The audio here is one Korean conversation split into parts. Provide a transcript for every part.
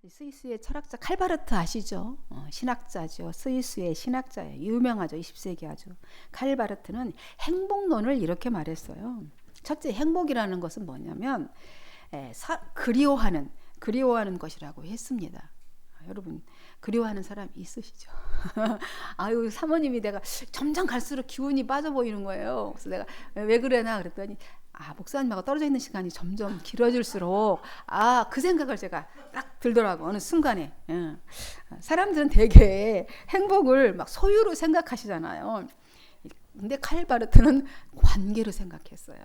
스위스의 철학자 칼바르트 아시죠? 신학자죠. 스위스의 신학자예요. 유명하죠. 20세기 아주. 칼바르트는 행복론을 이렇게 말했어요. 첫째, 행복이라는 것은 뭐냐면 그리워하는 것이라고 했습니다. 여러분 그리워하는 사람 있으시죠? 아유, 사모님이 내가 점점 갈수록 기운이 빠져 보이는 거예요. 그래서 내가 왜 그러나 그랬더니 목사님하고 떨어져 있는 시간이 점점 길어질수록 그 생각을 제가 딱 들더라고. 어느 순간에. 사람들은 되게 행복을 막 소유로 생각하시잖아요. 근데 칼바르트는 관계로 생각했어요.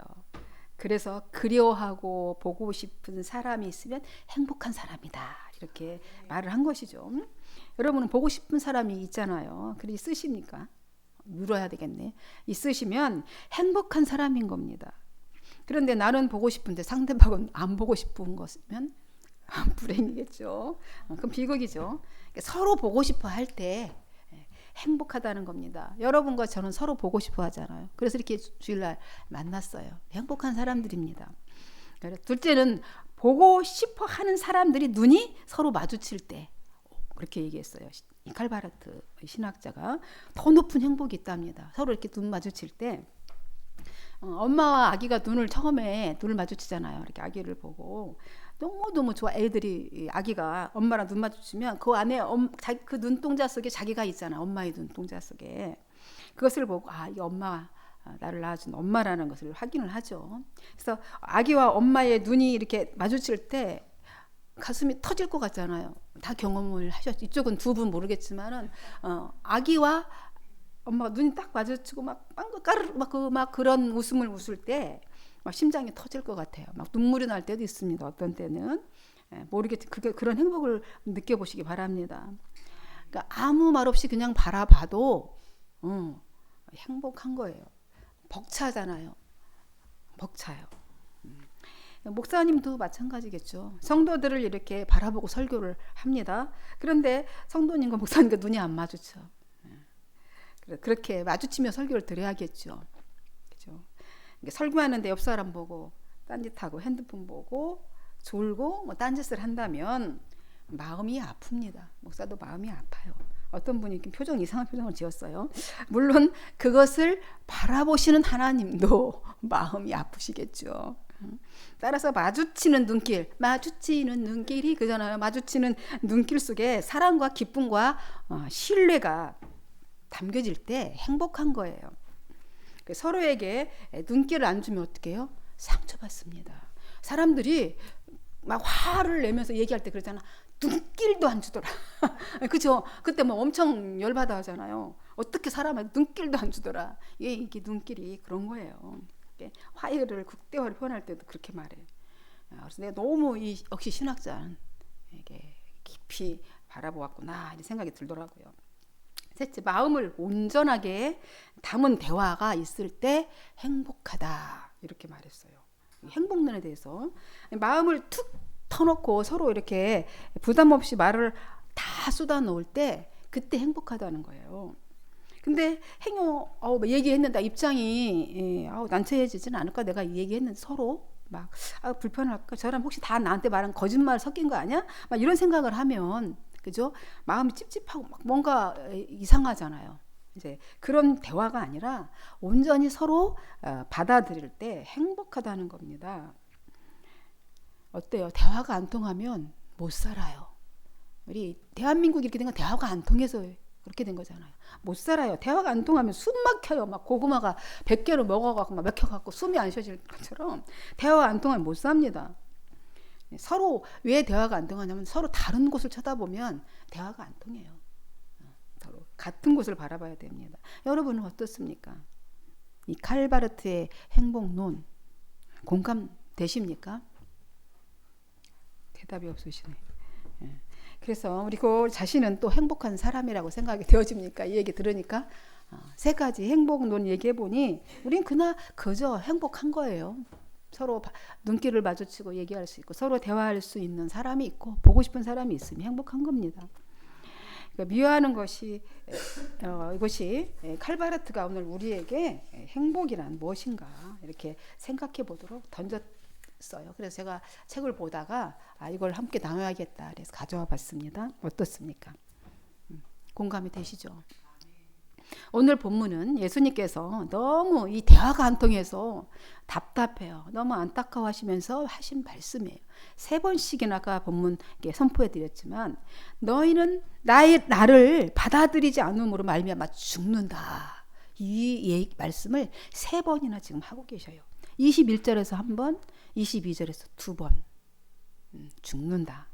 그래서 그리워하고 보고 싶은 사람이 있으면 행복한 사람이다, 이렇게 말을 한 것이죠. 여러분은 보고 싶은 사람이 있잖아요. 글이 있으십니까? 물어야 되겠네. 있으시면 행복한 사람인 겁니다. 그런데 나는 보고 싶은데 상대방은 안 보고 싶은 것이면 불행이겠죠. 그럼 비극이죠. 서로 보고 싶어 할 때 행복하다는 겁니다. 여러분과 저는 서로 보고 싶어 하잖아요. 그래서 이렇게 주일날 만났어요. 행복한 사람들입니다. 둘째는 보고 싶어 하는 사람들이 눈이 서로 마주칠 때, 그렇게 얘기했어요. 이 칼바르트 신학자가 더 높은 행복이 있답니다. 서로 이렇게 눈 마주칠 때, 엄마와 아기가 처음에 눈을 마주치잖아요. 이렇게 아기를 보고 너무너무 좋아. 애들이, 아기가 엄마랑 눈 마주치면 그 안에 그 눈동자 속에 자기가 있잖아. 엄마의 눈동자 속에. 그것을 보고 이 엄마, 나를 낳아준 엄마라는 것을 확인을 하죠. 그래서 아기와 엄마의 눈이 이렇게 마주칠 때 가슴이 터질 것 같잖아요. 다 경험을 하셨죠. 이쪽은 두 분 모르겠지만은 아기와 엄마가 눈이 딱 마주치고 막 그런 웃음을 웃을 때 막 심장이 터질 것 같아요. 막 눈물이 날 때도 있습니다. 어떤 때는 모르겠지. 그런 행복을 느껴보시기 바랍니다. 그러니까 아무 말 없이 그냥 바라봐도 행복한 거예요. 벅차잖아요. 벅차요. 목사님도 마찬가지겠죠. 성도들을 이렇게 바라보고 설교를 합니다. 그런데 성도님과 목사님과 눈이 안 마주쳐. 그렇게 마주치며 설교를 드려야겠죠. 그죠? 설교하는데 옆 사람 보고 딴짓하고 핸드폰 보고 졸고 딴짓을 한다면 마음이 아픕니다. 목사도 마음이 아파요. 어떤 분이 이렇게 이상한 표정을 지었어요. 물론 그것을 바라보시는 하나님도 마음이 아프시겠죠. 따라서 마주치는 눈길이 그잖아요. 마주치는 눈길 속에 사랑과 기쁨과 신뢰가 담겨질 때 행복한 거예요. 서로에게 눈길을 안 주면 어떻게 해요? 상처받습니다. 사람들이 막 화를 내면서 얘기할 때 그러잖아. 눈길도 안 주더라. 그죠? 그때 엄청 열받아 하잖아요. 어떻게 사람한테 눈길도 안 주더라. 이게 눈길이 그런 거예요. 화해를, 극대화를 표현할 때도 그렇게 말해요. 그래서 내가 너무 역시 신학자는 이게 깊이 바라보았구나, 이런 생각이 들더라고요. 셋째, 마음을 온전하게 담은 대화가 있을 때 행복하다, 이렇게 말했어요. 행복론에 대해서 마음을 툭 터놓고 서로 이렇게 부담 없이 말을 다 쏟아 놓을 때 그때 행복하다는 거예요. 근데 얘기했는데 입장이 난처해지진 않을까? 내가 얘기했는데 서로 막 불편할까? 저 사람 혹시 다 나한테 말한 거짓말 섞인 거 아니야? 막 이런 생각을 하면, 그죠? 마음이 찝찝하고 막 뭔가 이상하잖아요. 이제 그런 대화가 아니라 온전히 서로 받아들일 때 행복하다는 겁니다. 어때요? 대화가 안 통하면 못 살아요. 우리 대한민국이 이렇게 된 건 대화가 안 통해서 그렇게 된 거잖아요. 못 살아요. 대화가 안 통하면 숨 막혀요. 막 고구마가 100개를 먹어갖고 막 막혀갖고 숨이 안 쉬어질 것처럼 대화가 안 통하면 못 삽니다. 서로 왜 대화가 안 통하냐면 서로 다른 곳을 쳐다보면 대화가 안 통해요. 서로 같은 곳을 바라봐야 됩니다. 여러분은 어떻습니까? 이 칼바르트의 행복론 공감되십니까? 대답이 없으시네. 그래서 우리 자신은 또 행복한 사람이라고 생각이 되어집니까? 이 얘기 들으니까 세 가지 행복론 얘기해보니 우린 그저 행복한 거예요. 서로 눈길을 마주치고 얘기할 수 있고 서로 대화할 수 있는 사람이 있고 보고 싶은 사람이 있으면 행복한 겁니다. 그러니까 미워하는 것이 이것이 칼바르트가 오늘 우리에게 행복이란 무엇인가 이렇게 생각해 보도록 그래서 제가 책을 보다가 이걸 함께 나눠야겠다. 그래서 가져와 봤습니다. 어떻습니까? 공감이 되시죠? 오늘 본문은 예수님께서 너무 이 대화가 안 통해서 답답해요. 너무 안타까워하시면서 하신 말씀이에요. 3번씩이나 아까 본문 선포해 드렸지만 너희는 나를 받아들이지 않음으로 말미암아 죽는다. 이 말씀을 3번이나 지금 하고 계셔요. 21절에서 한 번, 22절에서 2번. 죽는다.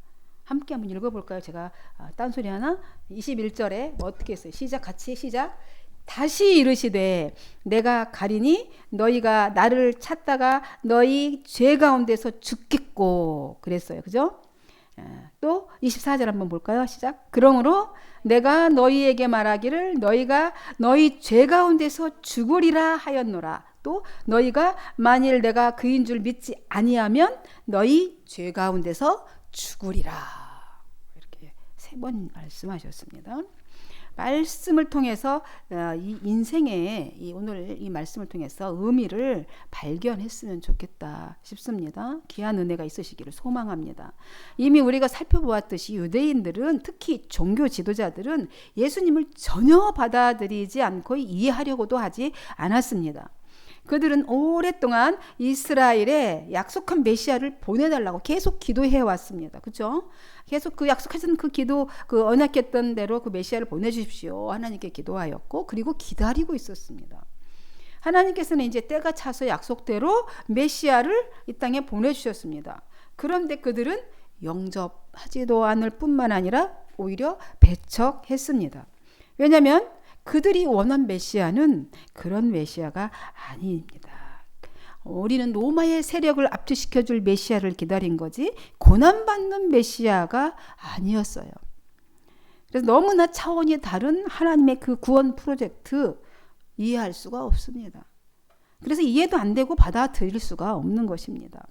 함께 한번 읽어볼까요? 제가 딴소리 하나? 21절에 어떻게 했어요? 같이 시작. 다시 이르시되 내가 가리니 너희가 나를 찾다가 너희 죄 가운데서 죽겠고 그랬어요. 그죠? 또 24절 한번 볼까요? 시작. 그러므로 내가 너희에게 말하기를 너희가 너희 죄 가운데서 죽으리라 하였노라. 또 너희가 만일 내가 그인 줄 믿지 아니하면 너희 죄 가운데서 죽으리라. 이렇게 3번 말씀하셨습니다. 말씀을 통해서 이 인생의 오늘 이 말씀을 통해서 의미를 발견했으면 좋겠다 싶습니다. 귀한 은혜가 있으시기를 소망합니다. 이미 우리가 살펴보았듯이 유대인들은 특히 종교 지도자들은 예수님을 전혀 받아들이지 않고 이해하려고도 하지 않았습니다. 그들은 오랫동안 이스라엘에 약속한 메시아를 보내달라고 계속 기도해 왔습니다. 그렇죠? 계속 그 약속하신 그 기도, 그 언약했던 대로 그 메시아를 보내주십시오. 하나님께 기도하였고, 그리고 기다리고 있었습니다. 하나님께서는 이제 때가 차서 약속대로 메시아를 이 땅에 보내주셨습니다. 그런데 그들은 영접하지도 않을 뿐만 아니라 오히려 배척했습니다. 왜냐하면 그들이 원한 메시아는 그런 메시아가 아닙니다. 우리는 로마의 세력을 압축시켜줄 메시아를 기다린 거지 고난받는 메시아가 아니었어요. 그래서 너무나 차원이 다른 하나님의 그 구원 프로젝트 이해할 수가 없습니다. 그래서 이해도 안 되고 받아들일 수가 없는 것입니다.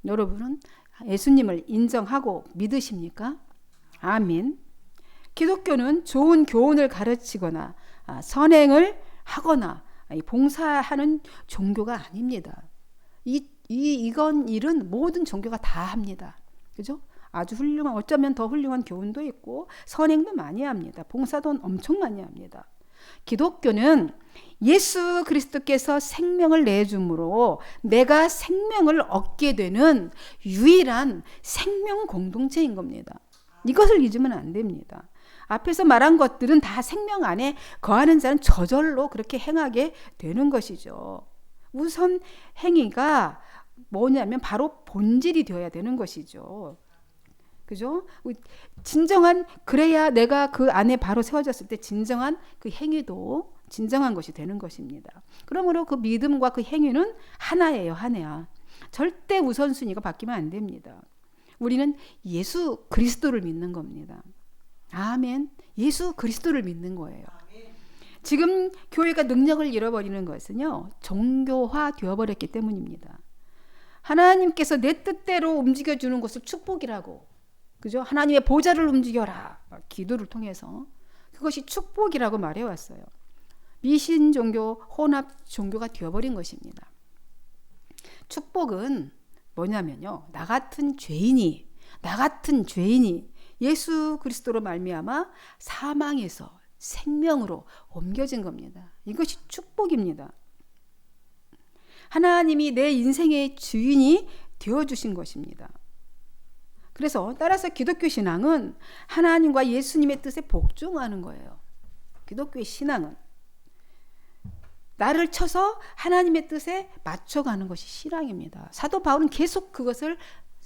여러분은 예수님을 인정하고 믿으십니까? 아멘. 기독교는 좋은 교훈을 가르치거나 선행을 하거나 봉사하는 종교가 아닙니다. 이건 일은 모든 종교가 다 합니다. 그죠? 아주 훌륭한, 어쩌면 더 훌륭한 교훈도 있고 선행도 많이 합니다. 봉사도 엄청 많이 합니다. 기독교는 예수 그리스도께서 생명을 내줌으로 내가 생명을 얻게 되는 유일한 생명 공동체인 겁니다. 이것을 잊으면 안 됩니다. 앞에서 말한 것들은 다 생명 안에 거하는 자는 저절로 그렇게 행하게 되는 것이죠. 우선 행위가 뭐냐면 바로 본질이 되어야 되는 것이죠. 그죠? 진정한, 그래야 내가 그 안에 바로 세워졌을 때 진정한 그 행위도 진정한 것이 되는 것입니다. 그러므로 그 믿음과 그 행위는 하나예요, 하나야. 절대 우선순위가 바뀌면 안 됩니다. 우리는 예수 그리스도를 믿는 겁니다. 아멘. 예수 그리스도를 믿는 거예요. 지금 교회가 능력을 잃어버리는 것은요, 종교화 되어버렸기 때문입니다. 하나님께서 내 뜻대로 움직여주는 것을 축복이라고, 그죠? 하나님의 보좌를 움직여라, 기도를 통해서 그것이 축복이라고 말해왔어요. 미신 종교, 혼합 종교가 되어버린 것입니다. 축복은 뭐냐면요, 나 같은 죄인이 예수 그리스도로 말미암아 사망에서 생명으로 옮겨진 겁니다. 이것이 축복입니다. 하나님이 내 인생의 주인이 되어주신 것입니다. 그래서 따라서 기독교 신앙은 하나님과 예수님의 뜻에 복종하는 거예요. 기독교의 신앙은 나를 쳐서 하나님의 뜻에 맞춰가는 것이 신앙입니다. 사도 바울은 계속 그것을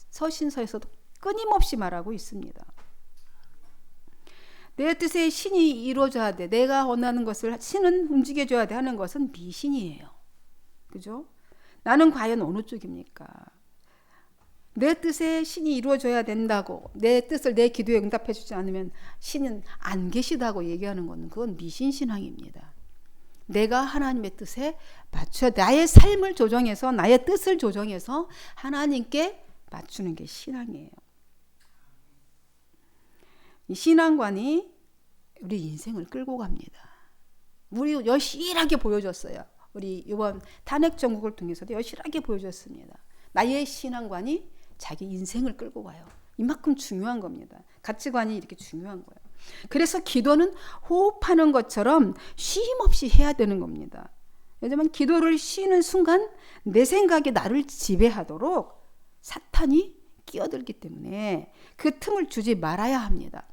서신서에서도 끊임없이 말하고 있습니다. 내 뜻에 신이 이루어져야 돼. 내가 원하는 것을 신은 움직여줘야 돼 하는 것은 미신이에요. 그죠? 나는 과연 어느 쪽입니까? 내 뜻에 신이 이루어져야 된다고, 내 뜻을 내 기도에 응답해 주지 않으면 신은 안 계시다고 얘기하는 것은 그건 미신신앙입니다. 내가 하나님의 뜻에 맞춰야, 나의 삶을 조정해서, 나의 뜻을 조정해서 하나님께 맞추는 게 신앙이에요. 이 신앙관이 우리 인생을 끌고 갑니다. 우리 여실하게 보여줬어요. 우리 이번 탄핵 정국을 통해서도 여실하게 보여줬습니다. 나의 신앙관이 자기 인생을 끌고 가요. 이만큼 중요한 겁니다. 가치관이 이렇게 중요한 거예요. 그래서 기도는 호흡하는 것처럼 쉼 없이 해야 되는 겁니다. 왜냐하면 기도를 쉬는 순간 내 생각이 나를 지배하도록 사탄이 끼어들기 때문에 그 틈을 주지 말아야 합니다.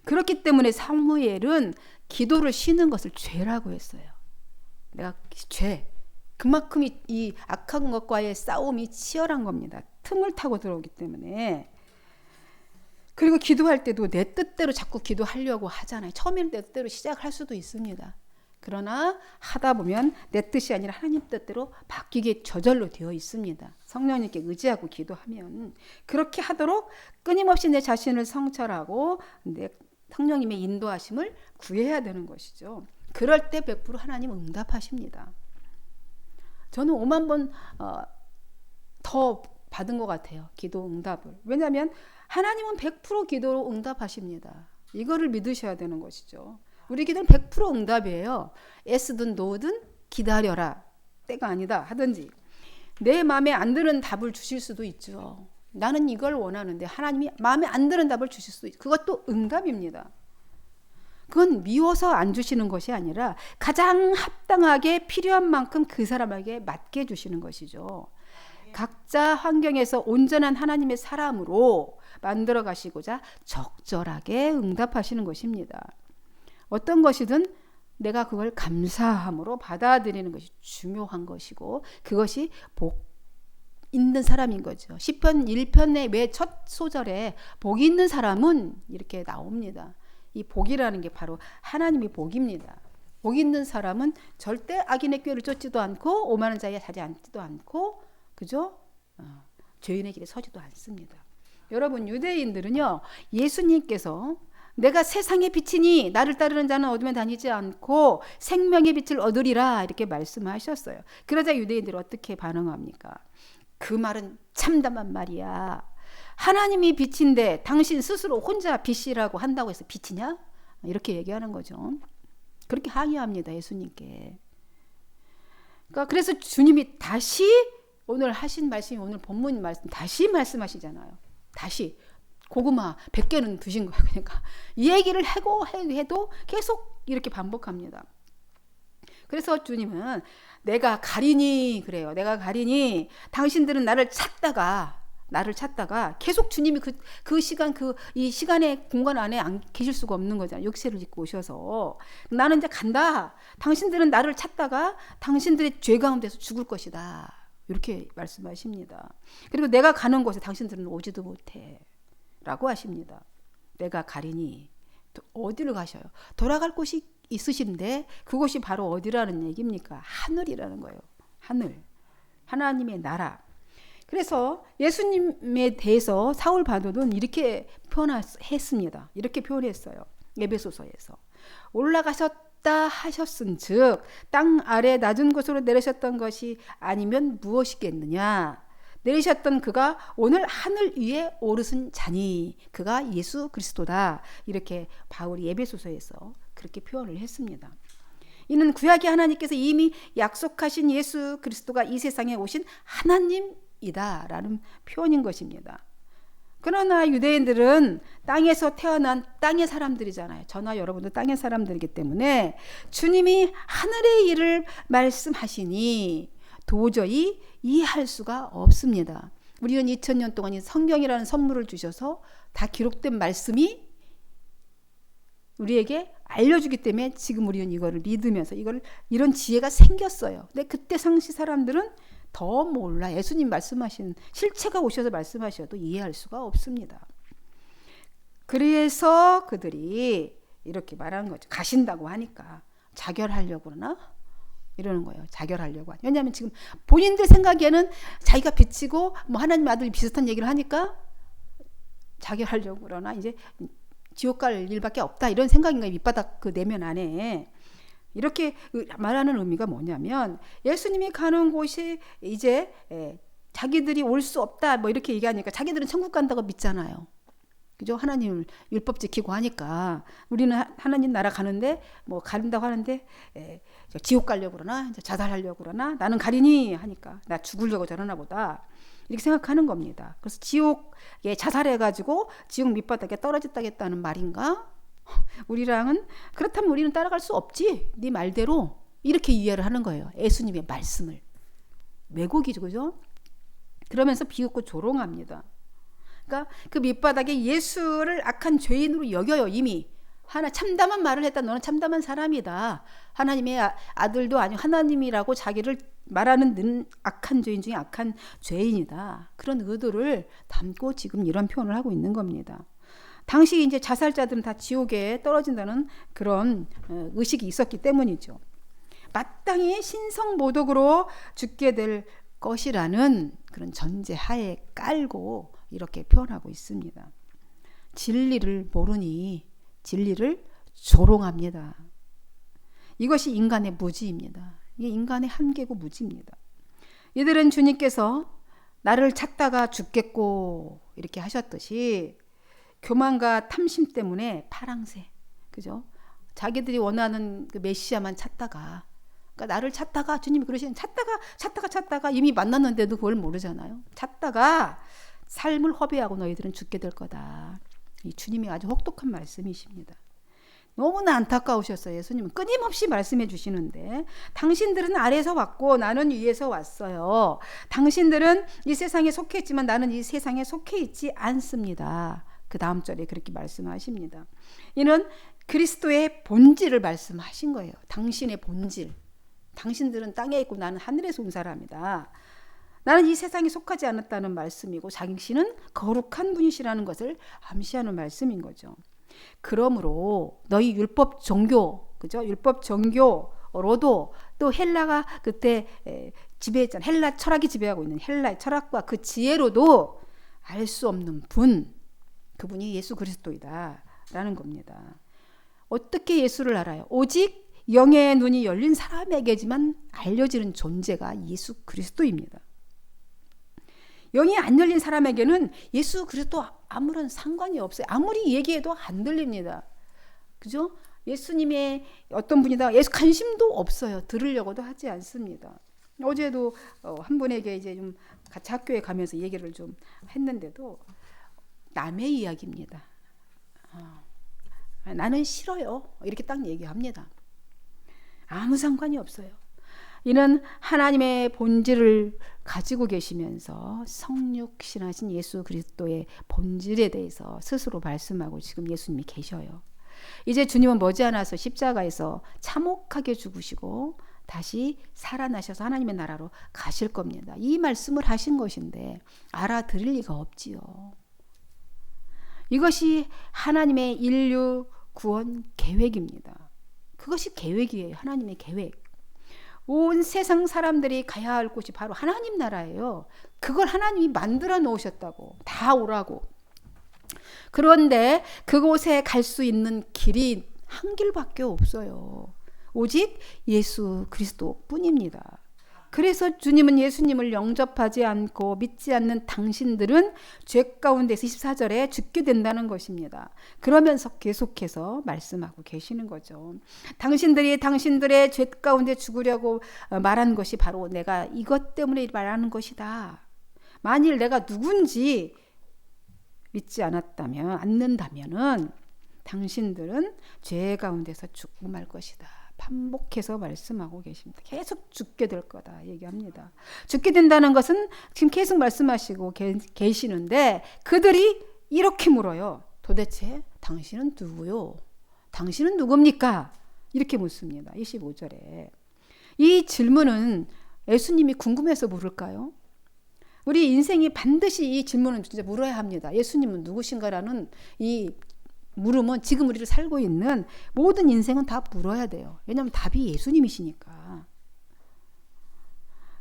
그렇기 때문에 사무엘은 기도를 쉬는 것을 죄라고 했어요. 내가 죄. 그만큼 이 악한 것과의 싸움이 치열한 겁니다. 틈을 타고 들어오기 때문에. 그리고 기도할 때도 내 뜻대로 자꾸 기도하려고 하잖아요. 처음에는 내 뜻대로 시작할 수도 있습니다. 그러나 하다 보면 내 뜻이 아니라 하나님 뜻대로 바뀌게 저절로 되어 있습니다. 성령님께 의지하고 기도하면. 그렇게 하도록 끊임없이 내 자신을 성찰하고 내 성령님의 인도하심을 구해야 되는 것이죠. 그럴 때 100% 하나님 응답하십니다. 저는 5만 번 더 받은 것 같아요. 기도 응답을. 왜냐하면 하나님은 100% 기도로 응답하십니다. 이거를 믿으셔야 되는 것이죠. 우리 기도는 100% 응답이에요. S든 노든 기다려라. 때가 아니다 하든지. 내 마음에 안 드는 답을 주실 수도 있죠. 나는 이걸 원하는데 하나님이 마음에 안 드는 답을 주실 수도 있죠. 그것도 응답입니다. 그건 미워서 안 주시는 것이 아니라 가장 합당하게 필요한 만큼 그 사람에게 맞게 주시는 것이죠. 각자 환경에서 온전한 하나님의 사람으로 만들어 가시고자 적절하게 응답하시는 것입니다. 어떤 것이든 내가 그걸 감사함으로 받아들이는 것이 중요한 것이고 그것이 복 있는 사람인 거죠. 시편 1편의 왜 첫 소절에 복 있는 사람은 이렇게 나옵니다. 이 복이라는 게 바로 하나님의 복입니다. 복 있는 사람은 절대 악인의 꾀를 쫓지도 않고 오만한 자에 자지 않지도 않고 그죠? 죄인의 길에 서지도 않습니다. 여러분 유대인들은요. 예수님께서 내가 세상의 빛이니 나를 따르는 자는 어둠에 다니지 않고 생명의 빛을 얻으리라 이렇게 말씀하셨어요. 그러자 유대인들이 어떻게 반응합니까? 그 말은 참담한 말이야. 하나님이 빛인데 당신 스스로 혼자 빛이라고 한다고 해서 빛이냐? 이렇게 얘기하는 거죠. 그렇게 항의합니다. 예수님께. 그러니까 그래서 주님이 다시 오늘 하신 말씀이 오늘 본문 말씀 다시 말씀하시잖아요. 다시 고구마 100개는 드신 거예요. 그러니까 이 얘기를 해도 계속 이렇게 반복합니다. 그래서 주님은 내가 가리니 그래요. 내가 가리니 당신들은 나를 찾다가 계속 주님이 그 시간 이 시간의 공간 안에 안 계실 수가 없는 거잖아요. 육체를 입고 오셔서 나는 이제 간다. 당신들은 나를 찾다가 당신들의 죄 가운데서 죽을 것이다. 이렇게 말씀하십니다. 그리고 내가 가는 곳에 당신들은 오지도 못해. 라고 하십니다. 내가 가리니 어디를 가셔요? 돌아갈 곳이 있으신데 그곳이 바로 어디라는 얘기입니까? 하늘이라는 거예요. 하늘. 하나님의 나라. 그래서 예수님에 대해서 사울 바도는 이렇게 표현했습니다. 이렇게 표현했어요. 에베소서에서. 올라가셨다 하셨은즉 땅 아래 낮은 곳으로 내리셨던 것이 아니면 무엇이겠느냐. 내리셨던 그가 오늘 하늘 위에 오르신 자니 그가 예수 그리스도다. 이렇게 바울이 에베소서에서 그렇게 표현을 했습니다. 이는 구약의 하나님께서 이미 약속하신 예수 그리스도가 이 세상에 오신 하나님이다 라는 표현인 것입니다. 그러나 유대인들은 땅에서 태어난 땅의 사람들이잖아요. 저나 여러분도 땅의 사람들이기 때문에 주님이 하늘의 일을 말씀하시니 도저히 이해할 수가 없습니다. 우리는 2000년 동안 이 성경이라는 선물을 주셔서 다 기록된 말씀이 우리에게 알려주기 때문에 지금 우리는 이거를 믿으면서 이런 지혜가 생겼어요. 근데 그때 당시 사람들은 더 몰라. 예수님 말씀하신 실체가 오셔서 말씀하셔도 이해할 수가 없습니다. 그래서 그들이 이렇게 말하는 거죠. 가신다고 하니까 자결하려고 그러나? 이러는 거예요. 자결하려고. 왜냐하면 지금 본인들 생각에는 자기가 비치고 뭐 하나님 아들이 비슷한 얘기를 하니까 자결하려고 그러나 이제 지옥 갈 일밖에 없다 이런 생각인 거예요. 밑바닥 그 내면 안에. 이렇게 말하는 의미가 뭐냐면 예수님이 가는 곳이 이제 자기들이 올 수 없다 뭐 이렇게 얘기하니까 자기들은 천국 간다고 믿잖아요. 그죠? 하나님 율법 지키고 하니까 우리는 하나님 나라 가는데 뭐 가린다고 하는데 지옥 가려고 그러나 이제 자살하려고 그러나 나는 가리니 하니까 나 죽으려고 저러나 보다 이렇게 생각하는 겁니다. 그래서 지옥에 자살해가지고 지옥 밑바닥에 떨어졌다겠다는 말인가? 우리랑은 그렇다면 우리는 따라갈 수 없지. 네 말대로 이렇게 이해를 하는 거예요. 예수님의 말씀을 왜곡이죠, 그죠? 그러면서 비웃고 조롱합니다. 그러니까 그 밑바닥에 예수를 악한 죄인으로 여겨요. 이미 하나 참담한 말을 했다. 너는 참담한 사람이다. 하나님의 아들도 아니고 하나님이라고 자기를 말하는 악한 죄인 중에 악한 죄인이다. 그런 의도를 담고 지금 이런 표현을 하고 있는 겁니다. 당시 이제 자살자들은 다 지옥에 떨어진다는 그런 의식이 있었기 때문이죠. 마땅히 신성모독으로 죽게 될 것이라는 그런 전제하에 깔고 이렇게 표현하고 있습니다. 진리를 모르니 진리를 조롱합니다. 이것이 인간의 무지입니다. 이게 인간의 한계고 무지입니다. 이들은 주님께서 나를 찾다가 죽겠고 이렇게 하셨듯이 교만과 탐심 때문에 파랑새, 그죠? 자기들이 원하는 그 메시아만 찾다가, 그러니까 나를 찾다가 주님이 그러시는 찾다가 이미 만났는데도 그걸 모르잖아요. 찾다가 삶을 허비하고 너희들은 죽게 될 거다. 이 주님이 아주 혹독한 말씀이십니다. 너무나 안타까우셨어요. 예수님은 끊임없이 말씀해 주시는데 당신들은 아래에서 왔고 나는 위에서 왔어요. 당신들은 이 세상에 속해 있지만 나는 이 세상에 속해 있지 않습니다. 그 다음 절에 그렇게 말씀하십니다. 이는 그리스도의 본질을 말씀하신 거예요. 당신의 본질. 당신들은 땅에 있고 나는 하늘에서 온 사람이다. 나는 이 세상에 속하지 않았다는 말씀이고 자신은 거룩한 분이시라는 것을 암시하는 말씀인 거죠. 그러므로 너희 율법 종교, 그죠? 율법 종교로도 또 헬라가 그때 지배했잖아요. 헬라 철학이 지배하고 있는 헬라의 철학과 그 지혜로도 알 수 없는 분, 그분이 예수 그리스도이다라는 겁니다. 어떻게 예수를 알아요? 오직 영의 눈이 열린 사람에게지만 알려지는 존재가 예수 그리스도입니다. 영이 안 열린 사람에게는 예수 그리스도 아무런 상관이 없어요. 아무리 얘기해도 안 들립니다. 그죠? 예수님의 어떤 분이다. 예수 관심도 없어요. 들으려고도 하지 않습니다. 어제도 한 분에게 이제 좀 같이 학교에 가면서 얘기를 좀 했는데도 남의 이야기입니다. 나는 싫어요. 이렇게 딱 얘기합니다. 아무 상관이 없어요. 이는 하나님의 본질을 가지고 계시면서 성육신하신 예수 그리스도의 본질에 대해서 스스로 말씀하고 지금 예수님이 계셔요. 이제 주님은 머지않아서 십자가에서 참혹하게 죽으시고 다시 살아나셔서 하나님의 나라로 가실 겁니다. 이 말씀을 하신 것인데 알아들을 리가 없지요. 이것이 하나님의 인류 구원 계획입니다. 그것이 계획이에요. 하나님의 계획. 온 세상 사람들이 가야 할 곳이 바로 하나님 나라예요. 그걸 하나님이 만들어 놓으셨다고. 다 오라고. 그런데 그곳에 갈 수 있는 길이 한 길밖에 없어요. 오직 예수 그리스도 뿐입니다. 그래서 주님은 예수님을 영접하지 않고 믿지 않는 당신들은 죄 가운데서 24절에 죽게 된다는 것입니다. 그러면서 계속해서 말씀하고 계시는 거죠. 당신들이 당신들의 죄 가운데 죽으려고 말한 것이 바로 내가 이것 때문에 말하는 것이다. 만일 내가 누군지 믿지 않는다면은 당신들은 죄 가운데서 죽고 말 것이다. 반복해서 말씀하고 계십니다. 계속 죽게 될 거다 얘기합니다. 죽게 된다는 것은 지금 계속 말씀하시고 계시는데 그들이 이렇게 물어요. 도대체 당신은 누구요? 당신은 누굽니까? 이렇게 묻습니다. 25절에. 이 질문은 예수님이 궁금해서 물을까요? 우리 인생이 반드시 이 질문은 진짜 물어야 합니다. 예수님은 누구신가라는 이 물으면 지금 우리를 살고 있는 모든 인생은 다 물어야 돼요. 왜냐하면 답이 예수님이시니까.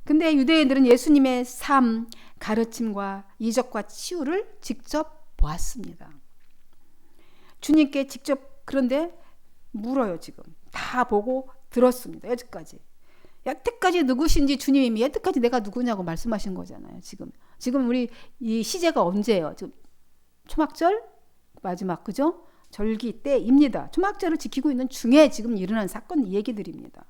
근데 유대인들은 예수님의 삶, 가르침과 이적과 치유를 직접 보았습니다. 주님께 직접 그런데 물어요. 지금 다 보고 들었습니다. 여태까지. 여태까지 누구신지 주님이 여태까지 내가 누구냐고 말씀하신 거잖아요. 지금 우리 이 시제가 언제예요? 지금 초막절? 마지막 그죠? 절기 때입니다. 초막절을 지키고 있는 중에 지금 일어난 사건 얘기들입니다.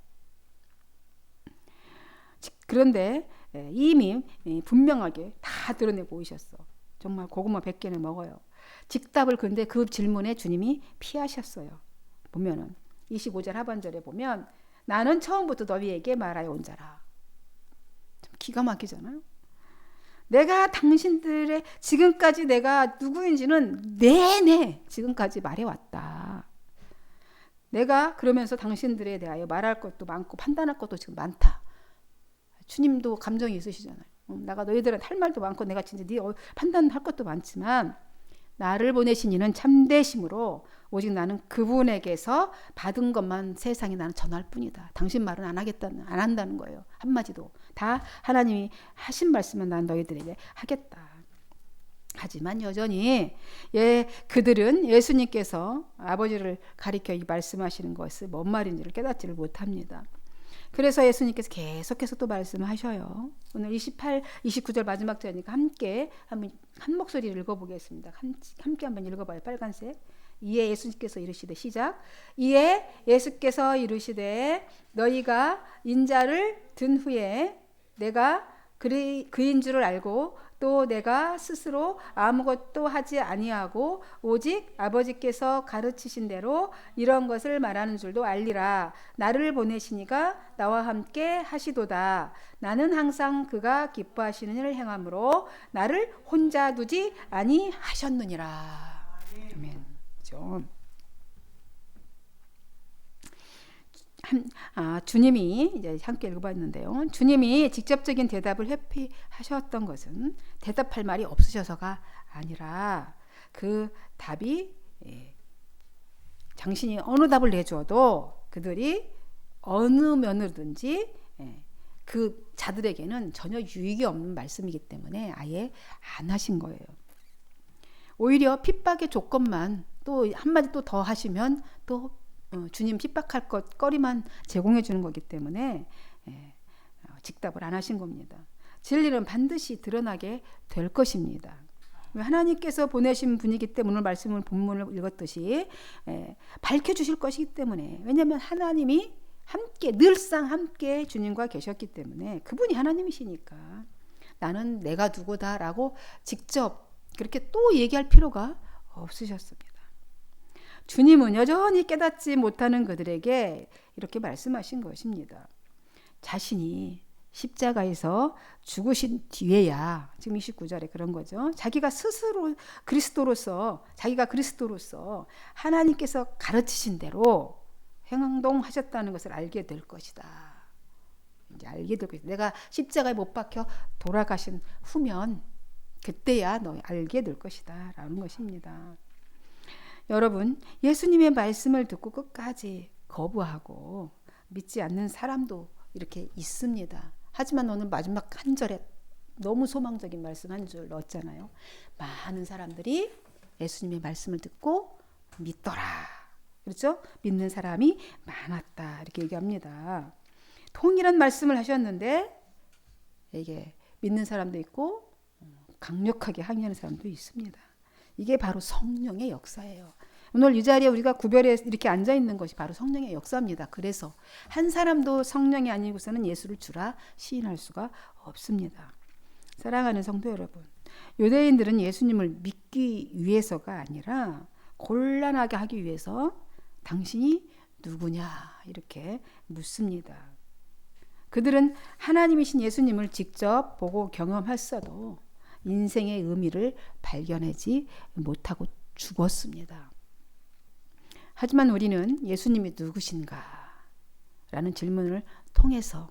그런데 이미 분명하게 다 드러내 보이셨어. 정말 고구마 100개를 먹어요. 직답을 근데 그 질문에 주님이 피하셨어요. 보면은 25절 하반절에 보면 나는 처음부터 너희에게 말하여 온 자라. 좀 기가 막히잖아요. 내가 당신들의 지금까지 내가 누구인지는 내내 지금까지 말해왔다. 내가 그러면서 당신들에 대하여 말할 것도 많고 판단할 것도 지금 많다. 주님도 감정이 있으시잖아요. 내가 너희들한테 할 말도 많고 내가 진짜 네 판단할 것도 많지만 나를 보내신 이는 참되심으로 오직 나는 그분에게서 받은 것만 세상에 나는 전할 뿐이다. 당신 말은 안 한다는 거예요. 한마디도. 다 하나님이 하신 말씀은 난 너희들에게 하겠다. 하지만 여전히 그들은 예수님께서 아버지를 가리켜 이 말씀하시는 것을 뭔 말인지를 깨닫지를 못합니다. 그래서 예수님께서 계속해서 또 말씀하셔요. 오늘 28, 29절 마지막 절이니까 함께 한 목소리를 읽어보겠습니다. 함께 한번 읽어봐요. 빨간색. 이에 예수님께서 이르시되 시작. 이에 예수께서 이르시되 너희가 인자를 든 후에 내가 그인 줄을 알고 또 내가 스스로 아무것도 하지 아니하고 오직 아버지께서 가르치신 대로 이런 것을 말하는 줄도 알리라. 나를 보내시니가 나와 함께 하시도다. 나는 항상 그가 기뻐하시는 일을 행함으로 나를 혼자 두지 아니하셨느니라. 아멘. 그렇죠? 주님이 이제 함께 읽어봤는데요. 주님이 직접적인 대답을 회피하셨던 것은 대답할 말이 없으셔서가 아니라 그 답이 당신이 어느 답을 내줘도 그들이 어느 면으로든지 그 자들에게는 전혀 유익이 없는 말씀이기 때문에 아예 안 하신 거예요. 오히려 핍박의 조건만 또 한마디 또 더 하시면 또 주님 핍박할 거리만 제공해 주는 거기 때문에 직답을 안 하신 겁니다. 진리는 반드시 드러나게 될 것입니다. 하나님께서 보내신 분이기 때문에 오늘 말씀을 본문을 읽었듯이 밝혀주실 것이기 때문에 왜냐하면 하나님이 함께 늘상 함께 주님과 계셨기 때문에 그분이 하나님이시니까 나는 내가 누구다라고 직접 그렇게 또 얘기할 필요가 없으셨습니다. 주님은 여전히 깨닫지 못하는 그들에게 이렇게 말씀하신 것입니다. 자신이 십자가에서 죽으신 뒤에야 지금 29절에 그런 거죠. 자기가 스스로 자기가 그리스도로서 하나님께서 가르치신 대로 행동하셨다는 것을 알게 될 것이다. 이제 알게 될 것이다. 내가 십자가에 못 박혀 돌아가신 후면 그때야 너 알게 될 것이다 라는 것입니다. 여러분, 예수님의 말씀을 듣고 끝까지 거부하고 믿지 않는 사람도 이렇게 있습니다. 하지만 오늘 마지막 한 절에 너무 소망적인 말씀 한 줄 넣었잖아요. 많은 사람들이 예수님의 말씀을 듣고 믿더라. 그렇죠? 믿는 사람이 많았다. 이렇게 얘기합니다. 동일한 말씀을 하셨는데 이게 믿는 사람도 있고 강력하게 항의하는 사람도 있습니다. 이게 바로 성령의 역사예요. 오늘 이 자리에 우리가 구별해 이렇게 앉아 있는 것이 바로 성령의 역사입니다. 그래서 한 사람도 성령이 아니고서는 예수를 주라 시인할 수가 없습니다. 사랑하는 성도 여러분, 유대인들은 예수님을 믿기 위해서가 아니라 곤란하게 하기 위해서 당신이 누구냐 이렇게 묻습니다. 그들은 하나님이신 예수님을 직접 보고 경험했어도 인생의 의미를 발견하지 못하고 죽었습니다. 하지만 우리는 예수님이 누구신가? 라는 질문을 통해서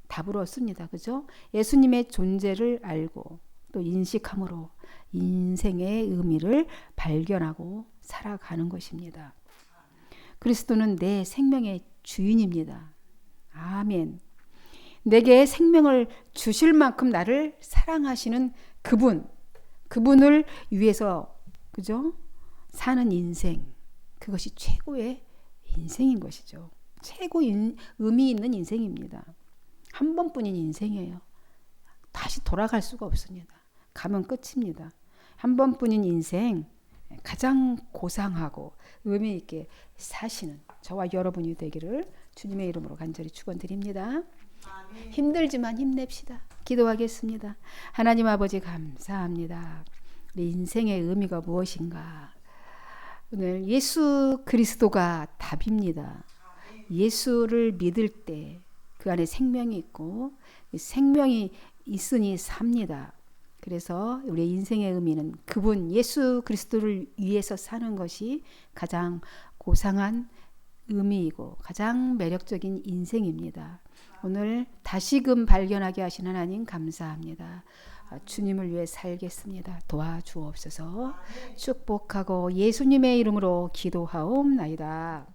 답을 얻습니다. 그죠? 예수님의 존재를 알고 또 인식함으로 인생의 의미를 발견하고 살아가는 것입니다. 그리스도는 내 생명의 주인입니다. 아멘. 내게 생명을 주실 만큼 나를 사랑하시는 그분을 위해서 그죠? 사는 인생, 그것이 최고의 인생인 것이죠. 최고 의미 있는 인생입니다. 한 번뿐인 인생이에요. 다시 돌아갈 수가 없습니다. 가면 끝입니다. 한 번뿐인 인생, 가장 고상하고 의미 있게 사시는 저와 여러분이 되기를 주님의 이름으로 간절히 축원드립니다. 힘들지만 힘냅시다. 기도하겠습니다. 하나님 아버지 감사합니다. 우리 인생의 의미가 무엇인가? 오늘 예수 그리스도가 답입니다. 예수를 믿을 때 그 안에 생명이 있고 생명이 있으니 삽니다. 그래서 우리 인생의 의미는 그분 예수 그리스도를 위해서 사는 것이 가장 고상한 의미이고 가장 매력적인 인생입니다. 오늘 다시금 발견하게 하신 하나님 감사합니다. 주님을 위해 살겠습니다. 도와주옵소서. 축복하고 예수님의 이름으로 기도하옵나이다.